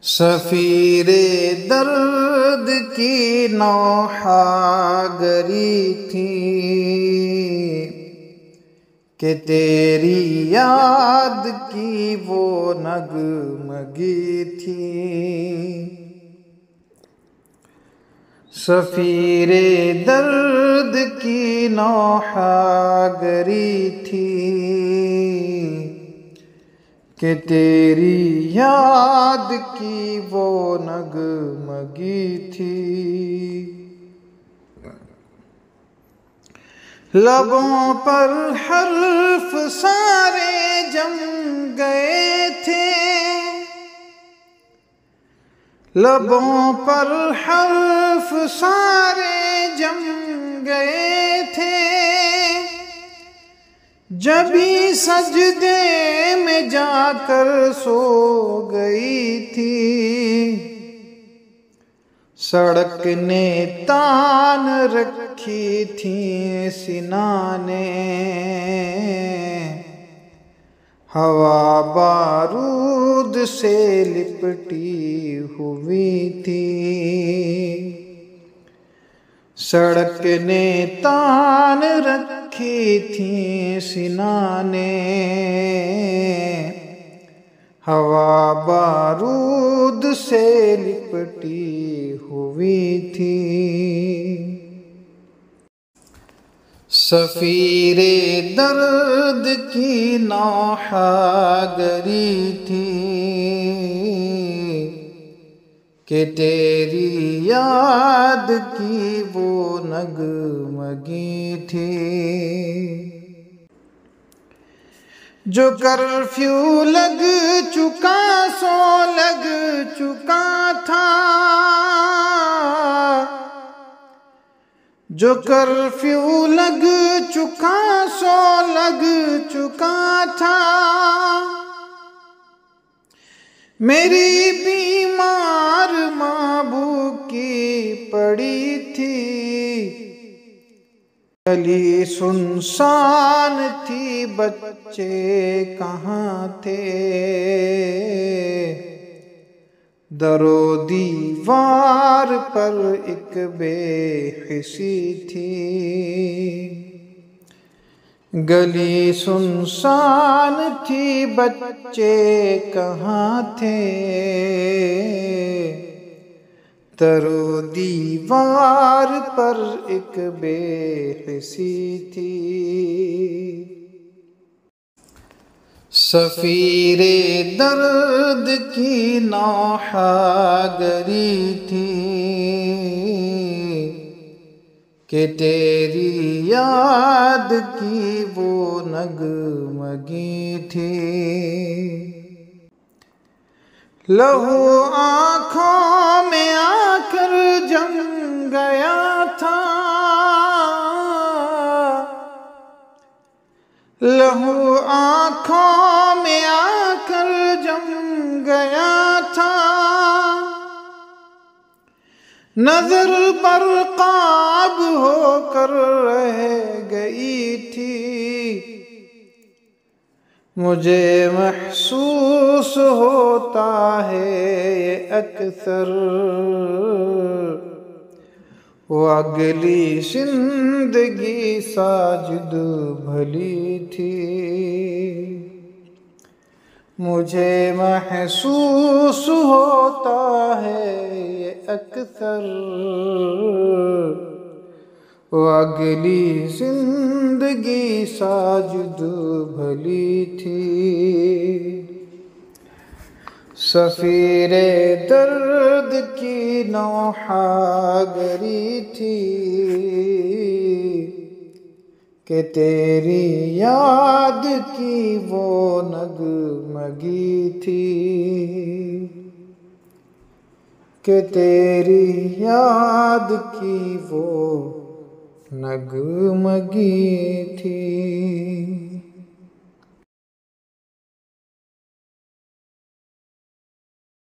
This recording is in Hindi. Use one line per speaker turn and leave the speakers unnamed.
सफीरे दर्द की नौहागरी थी कि तेरी याद की वो नगमगी थी। सफीरे दर्द की नौहागरी थी कि तेरी याद की वो नगमगी थी। लबों पर हर्फ सारे जम गए थे, लबों पर हर्फ सारे जम गए थे। जभी सजदे में जाकर सो गई थी, सड़क ने तान रखी थी सीना ने। हवा बारूद से लिपटी हुई थी, सड़क ने तान रखी थी सीना ने। हवा बारूद से लिपटी हुई थी। सफीरे दर्द की नौहागरी थी कि तेरी याद की वो नगमगी थी। जो कर्फ्यू लग चुका सो लग चुका था, जो कर्फ्यू लग चुका सो लग चुका था। मेरी बीमार माँ भूखी पड़ी थी, गली सुनसान थी, बच्चे कहाँ थे। दरो दीवार पर एक बेहिसी थी, गली सुनसान थी, बच्चे कहाँ थे। दरो दीवार पर एक बेहिसी थी। सफीरे दर्द की नौहागरी थी कि तेरी याद की वो नगमगी थी। लहू आँखों में आकर जम गया था, लहू आँखों में आकर जम गया था। नजर बरक़ाब होकर रह गई थी, मुझे महसूस होता है ये अक्सर। वो अगली जिंदगी साजिद भली थी, मुझे महसूस होता है ये अक्सर। वो अगली जिंदगी साजिद भली थी। सफीरे दर्द की नौहागरी थी कि तेरी याद की वो नगमगी थी, कि तेरी याद की वो नगमगी थी।